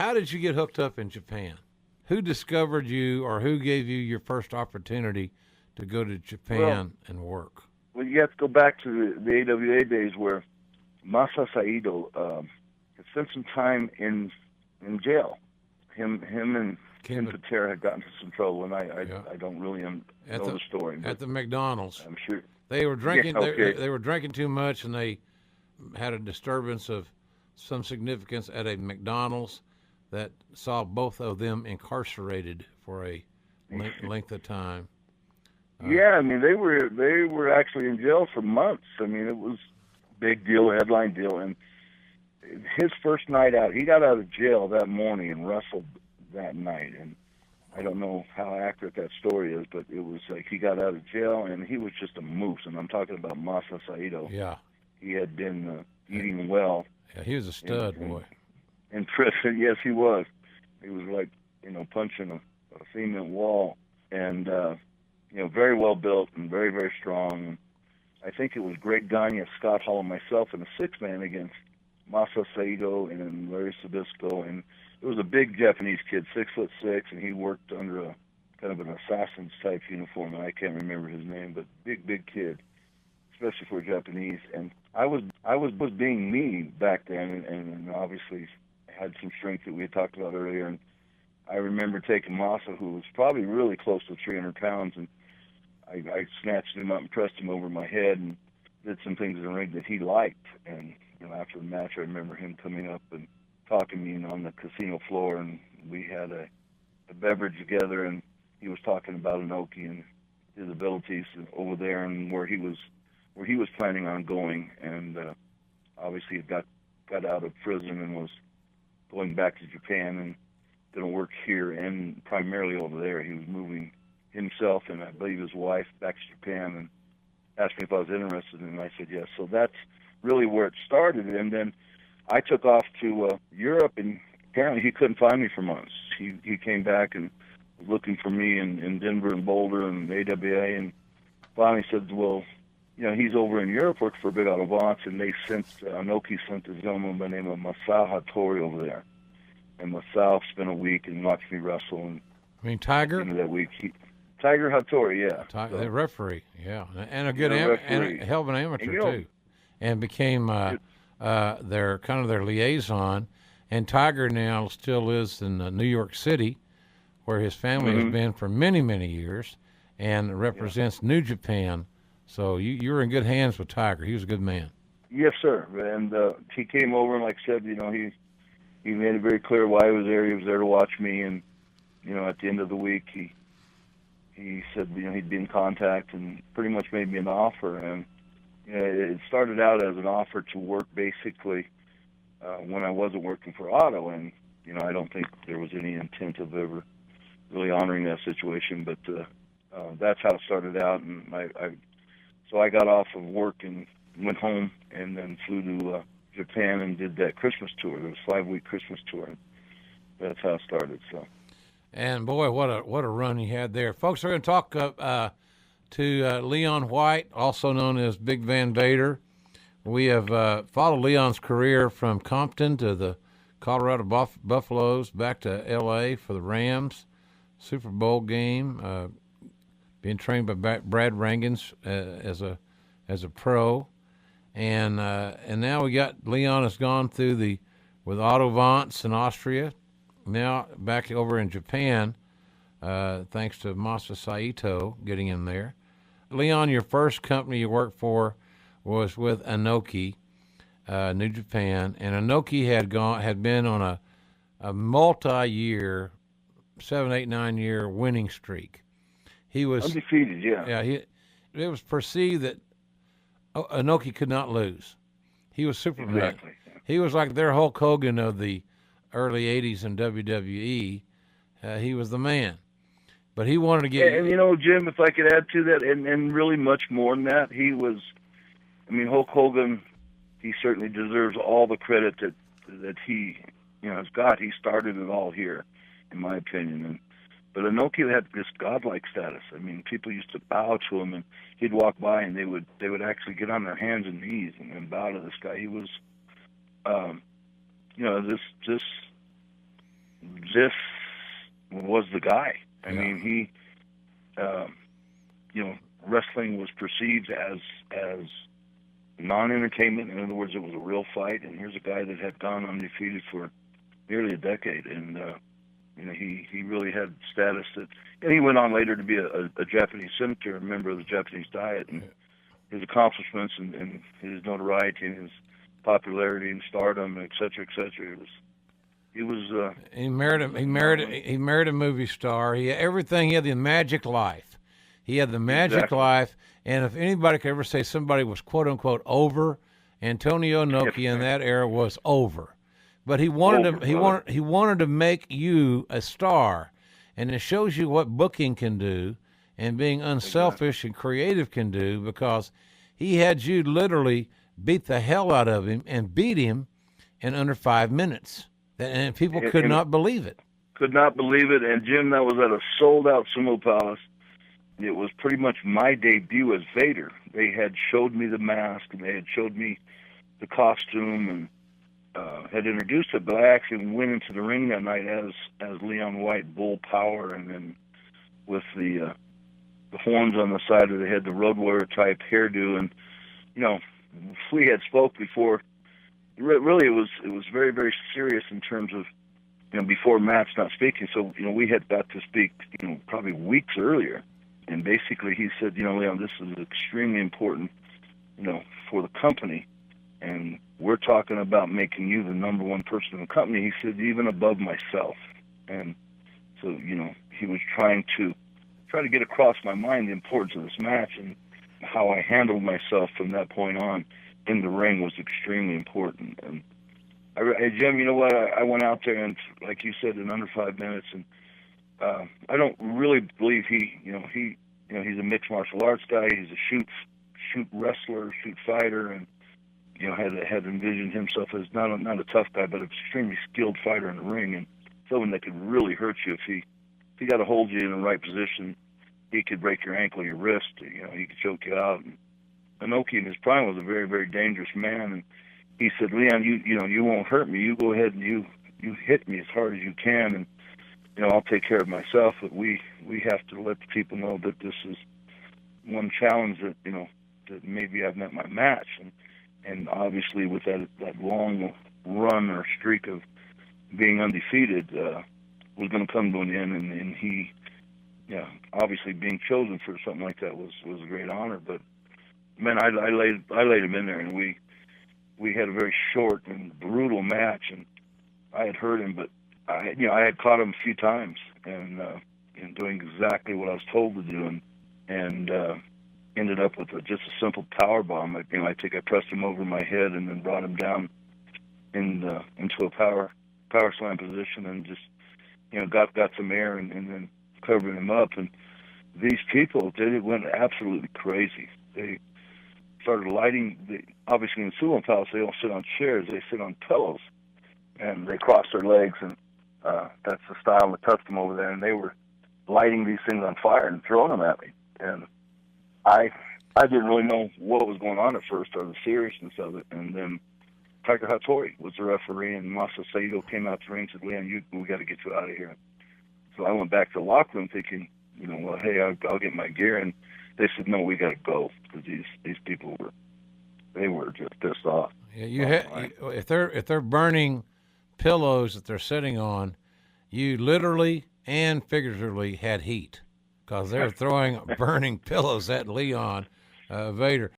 how did you get hooked up in Japan? Who discovered you, or who gave you your first opportunity to go to Japan and work? Well, you have to go back to the AWA days where Masa Saito had spent some time in jail. Him and Ken Patera had gotten into some trouble, and I don't really know the story. At the McDonald's. I'm sure. They were drinking. Yeah, okay. They were drinking too much, and they had a disturbance of some significance at a McDonald's that saw both of them incarcerated for a length of time. Yeah, I mean they were actually in jail for months. I mean it was a big deal, headline deal. And his first night out, he got out of jail that morning and wrestled that night. And I don't know how accurate that story is, but it was like he got out of jail and he was just a moose. And I'm talking about Masa Saito. Yeah, he had been eating well. Yeah, he was a stud boy. In prison, yes, he was. He was like punching a cement wall, and very well built and very, very strong. I think it was Greg Gagne, Scott Hall, and myself in a six-man against Masa Saito and Larry Sabisco. And it was a big Japanese kid, 6'6", and he worked under a kind of an assassin's type uniform, and I can't remember his name, but big kid, especially for a Japanese. And I was being me back then, and obviously had some strength that we had talked about earlier. And I remember taking Masa, who was probably really close to 300 pounds, and I snatched him up and pressed him over my head and did some things in the ring that he liked. And after the match, I remember him coming up and talking to me on the casino floor, and we had a beverage together, and he was talking about Inoki and his abilities over there and where he was planning on going. And obviously he got out of prison and was going back to Japan and going to work here and primarily over there. He was moving himself and I believe his wife back to Japan, and asked me if I was interested, and I said yes. So that's really where it started. And then I took off to Europe, and apparently he couldn't find me for months. He came back and was looking for me in Denver and Boulder and AWA, and finally said, well, he's over in Europe working for Big Auto Vance, and they sent Inoki sent a gentleman by the name of Masao Hattori over there. And Masao spent a week and watched me wrestle. And Tiger? At the end of that week, Tiger Hattori, yeah. The referee, yeah. And a good and a hell of an amateur, too. And became their liaison. And Tiger now still lives in New York City, where his family has been for many, many years, and represents New Japan. So you were in good hands with Tiger. He was a good man. Yes, sir. And he came over, and like I said, he made it very clear why he was there. He was there to watch me, and at the end of the week, he said he'd be in contact and pretty much made me an offer. And it started out as an offer to work basically when I wasn't working for Auto, and I don't think there was any intent of ever really honoring that situation, but that's how it started out. And so I got off of work and went home, and then flew to Japan and did that Christmas tour. There was a 5-week Christmas tour. That's how it started. So. And boy, what a run you had there, folks. We're going to talk to Leon White, also known as Big Van Vader. We have followed Leon's career from Compton to the Colorado Buffaloes, back to L.A. for the Rams Super Bowl game, being trained by Brad Rangens as a pro, and now we got Leon has gone through with Auto Vance in Austria. Now back over in Japan, thanks to Masa Saito getting in there. Leon, your first company you worked for was with Inoki, New Japan, and Inoki had been on a multi-year, 7, 8, 9 year winning streak. He was undefeated. Yeah. It was perceived that Inoki could not lose. He was Superman. Exactly. He was like their Hulk Hogan of the early 80s in WWE. He was the man. But he wanted to get... And, Jim, if I could add to that, and really much more than that, he was... Hulk Hogan, he certainly deserves all the credit that he has got. He started it all here, in my opinion. But Inoki had this godlike status. People used to bow to him, and he'd walk by, and they would actually get on their hands and knees and bow to this guy. He was... this was the guy. I mean, he, wrestling was perceived as non-entertainment. In other words, it was a real fight. And here's a guy that had gone undefeated for nearly a decade, and he really had status that. And he went on later to be a Japanese senator, a member of the Japanese Diet, and his accomplishments and his notoriety and his popularity and stardom, et cetera, et cetera. He married a movie star. He had everything. He had the magic life. He had the magic life. And if anybody could ever say somebody was quote unquote over, Antonio Inoki in that era was over. But he wanted to make you a star, and it shows you what booking can do, and being unselfish and creative can do, because he had you literally beat the hell out of him and beat him in under 5 minutes. And people could not believe it. Could not believe it. And, Jim, that was at a sold-out Sumo Palace. It was pretty much my debut as Vader. They had showed me the mask, and they had showed me the costume, and had introduced it. But I actually went into the ring that night as Leon White, Bull Power, and then with the horns on the side of the head, the Road Warrior type hairdo. And, we had spoke before. Really, it was very, very serious in terms of, before match not speaking. So, we had got to speak, probably weeks earlier. And basically he said, Leon, this is extremely important, for the company. And we're talking about making you the number one person in the company. He said, even above myself. And so, he was trying to get across my mind the importance of this match, and how I handled myself from that point on in the ring was extremely important. And Jim, you know what? I went out there, and like you said, in under 5 minutes, and I don't really believe he's a mixed martial arts guy. He's a shoot wrestler, shoot fighter, and had envisioned himself as not a tough guy, but an extremely skilled fighter in the ring, and someone that could really hurt you if he got to hold you in the right position. He could break your ankle, your wrist. He could choke you out. And Inoki in his prime was a very, very dangerous man, and he said, Leon, you won't hurt me. You go ahead and you hit me as hard as you can, and I'll take care of myself. But we have to let the people know that this is one challenge that that maybe I've met my match, and obviously with that long run or streak of being undefeated was going to come to an end, and he, obviously being chosen for something like that was a great honor. But man, I laid him in there, and we had a very short and brutal match, and I had hurt him, but I had caught him a few times, and doing exactly what I was told to do, and ended up with just a simple power bomb. I think I pressed him over my head and then brought him down into a power slam position, and just got some air and then covered him up. And these people, they went absolutely crazy. They started lighting. Obviously in the Sumo Palace, they don't sit on chairs; they sit on pillows, and they cross their legs, and that's the style and the custom over there. And they were lighting these things on fire and throwing them at me. And I didn't really know what was going on at first, or the seriousness of it. And then Tiger Hattori was the referee, and Masa Saito came out to the ring and said, Leon, we got to get you out of here. So I went back to the locker room thinking, well, hey, I'll get my gear. And they said, no, we got to go, because these people were just pissed off. Yeah, if they're burning pillows that they're sitting on, you literally and figuratively had heat, because they're throwing burning pillows at Leon Vader.